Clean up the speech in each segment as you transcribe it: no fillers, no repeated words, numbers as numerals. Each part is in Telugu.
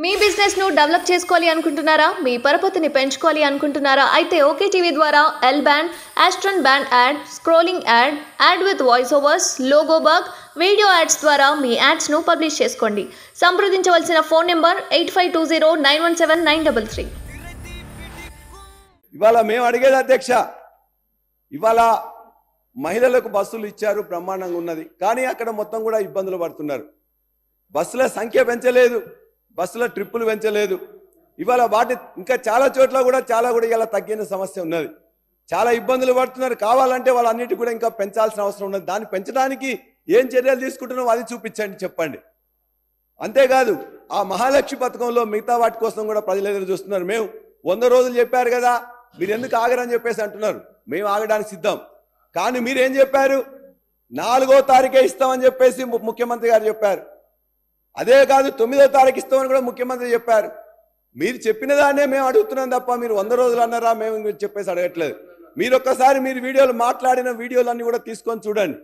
మీ బిజినెస్ ను డెవలప్ చేసుకోవాలి అనుకుంటున్నారా? మీ పరపతిని పెంచుకోవాలి అనుకుంటున్నారా? అయితే ఓకే టీవీ ద్వారా ఎల్ బ్యాండ్, ఆస్ట్రన్ band ad, scrolling ad, ad with voice overs, logo bug, video ads ద్వారా మీ యాడ్స్ ను పబ్లిష్ చేసుకోండి. సంప్రదించవలసిన ఫోన్ నెంబర్ 8520917933. ఇవాళ మేము అడిగేది అధ్యక్ష, ఇవాళ మహిళలకు బస్సులు ఇచ్చారు, బ్రహ్మాండంగా ఉన్నది. కానీ అక్కడ మొత్తం కూడా ఇబ్బందులు పడుతున్నారు. బస్సుల సంఖ్య పెంచలేదు, బస్సుల ట్రిప్పులు పెంచలేదు. ఇవాళ వాటి ఇంకా చాలా చోట్ల కూడా ఇలా తగ్గిన సమస్య ఉన్నది. చాలా ఇబ్బందులు పడుతున్నారు. కావాలంటే వాళ్ళన్నిటి కూడా ఇంకా పెంచాల్సిన అవసరం ఉన్నది. దాన్ని పెంచడానికి ఏం చర్యలు తీసుకుంటున్నామో అది చూపించండి, చెప్పండి. అంతేకాదు ఆ మహాలక్ష్మి పథకంలో మిగతా వాటి కోసం కూడా ప్రజలు ఎదురు చూస్తున్నారు. మేము 100 రోజులు చెప్పారు కదా, మీరు ఎందుకు ఆగరని చెప్పేసి అంటున్నారు. మేము ఆగడానికి సిద్ధం. కానీ మీరేం చెప్పారు? 4వ తారీఖే ఇస్తామని చెప్పేసి ముఖ్యమంత్రి గారు చెప్పారు. అదే కాదు 9వ తారీఖు ఇస్తామని కూడా ముఖ్యమంత్రి చెప్పారు. మీరు చెప్పిన దాన్నే మేము అడుగుతున్నాం తప్ప మీరు 100 రోజులు అన్నారా మేము చెప్పేసి అడగట్లేదు. మీరు ఒక్కసారి మీరు వీడియోలు మాట్లాడిన వీడియోలన్నీ కూడా తీసుకొని చూడండి.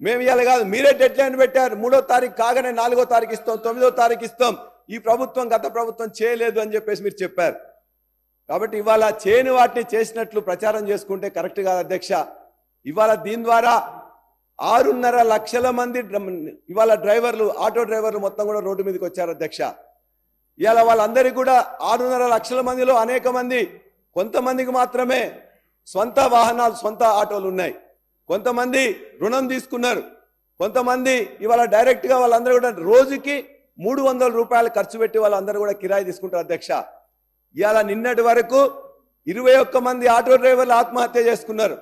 మేము ఇవ్వాలి కాదు, మీరే డెడ్ లైన్ పెట్టారు. 3వ తారీఖు కాగానే 4వ తారీఖు ఇస్తాం, 9వ తారీఖు ఇస్తాం. ఈ ప్రభుత్వం గత ప్రభుత్వం చేయలేదు అని చెప్పేసి మీరు చెప్పారు. కాబట్టి ఇవాళ చేయని వాటిని చేసినట్లు ప్రచారం చేసుకుంటే కరెక్ట్ కాదు అధ్యక్ష. ఇవాళ దీని ద్వారా 6.5 లక్షల మంది ఇవాళ డ్రైవర్లు, ఆటో డ్రైవర్లు మొత్తం కూడా రోడ్డు మీదకి వచ్చారు అధ్యక్ష. ఇవాళ వాళ్ళందరికీ కూడా 6.5 లక్షల మందిలో అనేక మంది, కొంతమందికి మాత్రమే సొంత వాహనాలు, సొంత ఆటోలు ఉన్నాయి. కొంతమంది రుణం తీసుకున్నారు. కొంతమంది ఇవాళ డైరెక్ట్గా వాళ్ళందరూ కూడా రోజుకి 300 రూపాయలు ఖర్చు పెట్టి వాళ్ళందరూ కూడా కిరాయి తీసుకుంటారు అధ్యక్ష. ఇవాళ నిన్నటి వరకు 21 మంది ఆటో డ్రైవర్లు ఆత్మహత్య చేసుకున్నారు.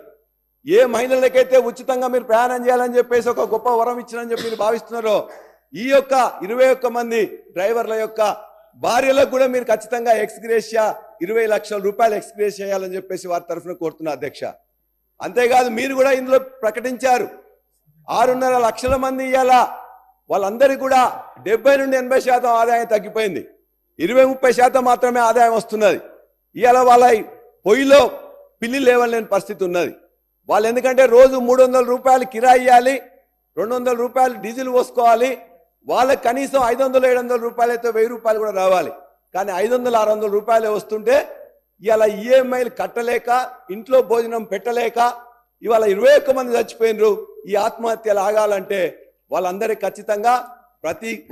ఏ మహిళలకైతే ఉచితంగా మీరు ప్రయాణం చేయాలని చెప్పేసి ఒక గొప్ప వరం ఇచ్చినని చెప్పి మీరు భావిస్తున్నారో, ఈ యొక్క 21 మంది డ్రైవర్ల యొక్క భార్యలకు కూడా మీరు ఖచ్చితంగా ఎక్స్గ్రేషియా 20 లక్షల రూపాయలు ఎక్స్గ్రేషియా చేయాలని చెప్పేసి వారి తరఫున కోరుతున్నా అధ్యక్ష. అంతేకాదు మీరు కూడా ఇందులో ప్రకటించారు 6.5 లక్షల మంది ఇవాళ వాళ్ళందరికీ కూడా 70 నుండి 80% ఆదాయం తగ్గిపోయింది. 20-30% మాత్రమే ఆదాయం వస్తున్నది. ఇవాళ వాళ్ళ పొయ్యిలో పిల్లి లేవలేని పరిస్థితి ఉన్నది. వాళ్ళు ఎందుకంటే రోజు 300 రూపాయలు కిరాయి ఇవ్వాలి, 200 రూపాయలు డీజిల్ పోసుకోవాలి. వాళ్ళకి కనీసం 500-700 రూపాయలు అయితే 1000 రూపాయలు కూడా రావాలి. కానీ 500-600 రూపాయలే వస్తుంటే ఇవాళ ఈఎంఐలు కట్టలేక, ఇంట్లో భోజనం పెట్టలేక ఇవాళ 21 మంది చచ్చిపోయినరు. ఈ ఆత్మహత్యలు ఆగాలంటే వాళ్ళందరికీ ఖచ్చితంగా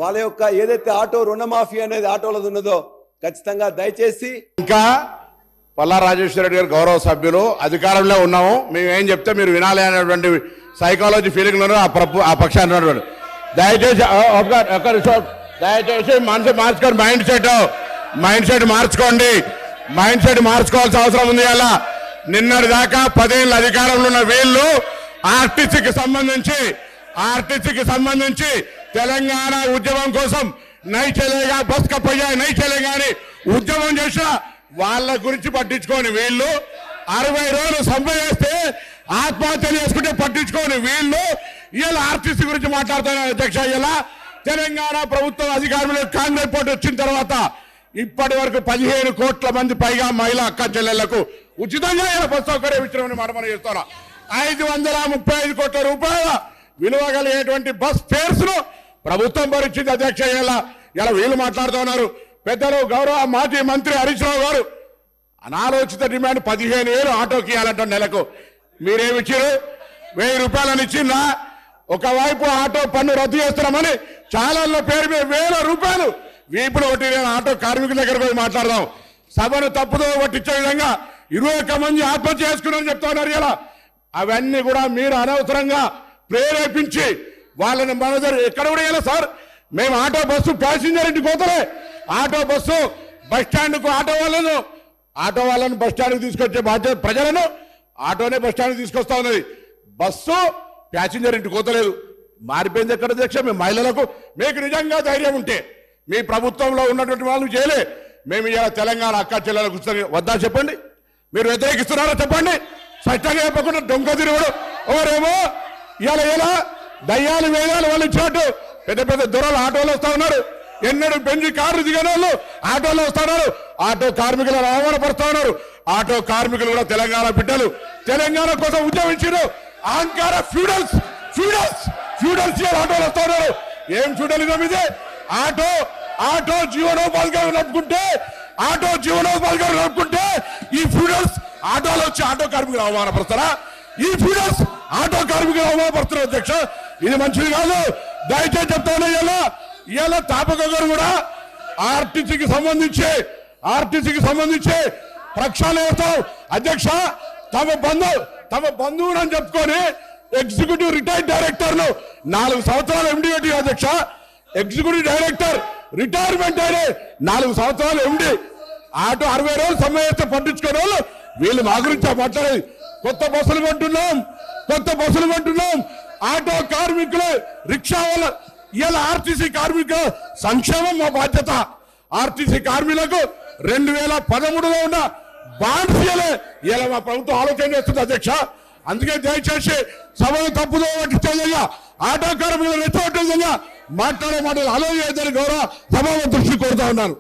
వాళ్ళ యొక్క ఏదైతే ఆటో రుణమాఫీ అనేది ఆటోలది ఉన్నదో ఖచ్చితంగా దయచేసి ఇంకా పల్లా రాజేశ్వర రెడ్డి గారు గౌరవ సభ్యులు అధికారంలో ఉన్నాము, మేము ఏం చెప్తే మీరు వినాలి అనేటువంటి సైకాలజీ ఫీలింగ్లో ఆ పక్షాన్ని ఉన్నటువంటి దయచేసి మనసు మార్చుకోండి, మైండ్ సెట్ మార్చుకోండి. మైండ్ సెట్ మార్చుకోవాల్సిన అవసరం ఉంది. అలా నిన్నటి దాకా 10 ఏళ్ళ అధికారంలో ఉన్న వీళ్ళు ఆర్టీసీకి సంబంధించి తెలంగాణ ఉద్యమం కోసం నైచలేగా బస్ కప్పయ్యా నైచలేగా అని ఉద్యమం చేసిన వాళ్ళ గురించి పట్టించుకోని వీళ్ళు, 60 రోజులు సంపాదిస్తే ఆత్మహత్యలు చేసుకుంటే పట్టించుకోని వీళ్ళు ఇలా ఆర్టీసీ గురించి మాట్లాడుతున్నారు అధ్యక్ష. ఇలా తెలంగాణ ప్రభుత్వం అధికారంలో కాంగ్రెస్ పార్టీ వచ్చిన తర్వాత ఇప్పటి వరకు 15 కోట్ల మంది పైగా మహిళా అక్క చెల్లెళ్లకు ఉచితంగా బస్ సౌకర్యం ఇచ్చినామని మనం చేస్తున్నా. 535 కోట్ల రూపాయల విలువ కలిగేటువంటి బస్ ఫేర్స్ ను ప్రభుత్వం భరించింది అధ్యక్ష. ఇలా వీళ్ళు మాట్లాడుతూ ఉన్నారు. పెద్దలు గౌరవ మాజీ మంత్రి హరీష్ రావు గారు అనాలోచిత డిమాండ్ 15,000 ఆటోకి ఇవ్వాలంట నెలకు. మీరేమిచ్చారు? 1000 రూపాయలని ఇచ్చిందా? ఒకవైపు ఆటో పన్ను రద్దు చేస్తున్నామని చాలా పేరు మీద 1000 రూపాయలు వీపులు కొట్టి ఆటో కార్మికుల దగ్గరకు పోయి మాట్లాడదాం. సభను తప్పుదో పట్టించే విధంగా 21 మంది ఆత్మహత్య చేసుకున్నారని చెప్తా ఉన్నారు. ఇలా అవన్నీ కూడా మీరు అనవసరంగా ప్రేరేపించి వాళ్ళని మన ఎక్కడ కూడా ఇలా సార్, మేము ఆటో బస్సు ప్యాసింజర్ ఇంటికి పోతలే, ఆటో బస్సు బస్ స్టాండ్కు ఆటో వాళ్ళను బస్ స్టాండ్కి తీసుకొచ్చే బాధ్యత ప్రజలను ఆటోనే బస్ స్టాండ్కి తీసుకొస్తా ఉన్నది. బస్సు ప్యాసింజర్ ఇంటికి పోతలేదు. మారిపోయింది ఎక్కడ అధ్యక్ష? మేము మహిళలకు మీకు నిజంగా ధైర్యం ఉంటే మీ ప్రభుత్వంలో ఉన్నటువంటి వాళ్ళు చేయలే, మేము ఇలా తెలంగాణ అక్క చెల్లెలకు వద్దా చెప్పండి. మీరు వ్యతిరేకిస్తున్నారో చెప్పండి. స్పష్టంగా చెప్పకుండా దొంగ తిరుగుడు ఎవరేమో ఇలా దయ్యాలు వేదాలు వాళ్ళు ఇచ్చినట్టు పెద్ద పెద్ద దొరలు ఆటోలు వస్తా ఉన్నారు. ఎన్నడూ పెంచి కార్లు దిగని వాళ్ళు ఆటోలో వస్తా ఉన్నారు. ఆటో కార్మికులను అవమానపరుస్తా ఉన్నారు. ఆటో కార్మికులు కూడా తెలంగాణ బిడ్డలు, తెలంగాణ కోసం ఉద్యమించారు. అహంకార ఫ్యూడల్స్ ఆటోలు వస్తా ఉన్నారు. ఏం ఫ్యూడలిజం ఇదే? ఆటో ఆటో జీవనోపాధిగా నడుపుకుంటే ఈ ఫ్యూడర్స్ ఆటోలో వచ్చి ఆటో కార్మికులు అవమానపడతారా? ఈ ఫ్యూడర్స్ ఆటో కార్మికులు అవమానపడుతున్నారు అధ్యక్ష. ఇది మంచిది కాదు. దయచేసి చెప్తాను, ఇవాళ తాపక గారు కూడా ఆర్టీసీకి సంబంధించి ప్రక్షాళన చేస్తాం అధ్యక్ష. తమ బంధువులు అని చెప్పుకొని ఎగ్జిక్యూటివ్ రిటైర్డ్ డైరెక్టర్ ను 4 సంవత్సరాలు ఎండి పెట్టి అధ్యక్ష. ఎగ్జిక్యూటివ్ డైరెక్టర్ రిటైర్మెంట్ అయిన 4 సంవత్సరాలు ఎండి. ఆటో 60 రోజులు సమ్మె చేస్తే పట్టించుకునే వాళ్ళు వీళ్ళు మా గురించి మాట్లాడేది. కొత్త బస్సులు కొంటున్నాం. ఆటో కార్మికులు, రిక్షా వాళ్ళ ఇలా ఆర్టీసీ కార్మికుల సంక్షేమం మా బాధ్యత. ఆర్టీసీ కార్మికులకు 2013లో ఉన్న బాండ్స్ ఇలా మా ప్రభుత్వం ఆలోచన చేస్తుంది అధ్యక్ష. అందుకే దయచేసి సభను తప్పుదో పట్టించే విధంగా, ఆటో కార్మికులు రెచ్చగొట్టే విధంగా మాట్లాడే మాటలు ఆలోచన చేయడానికి గౌరవ సభ దృష్టి కోరుతా ఉన్నాను.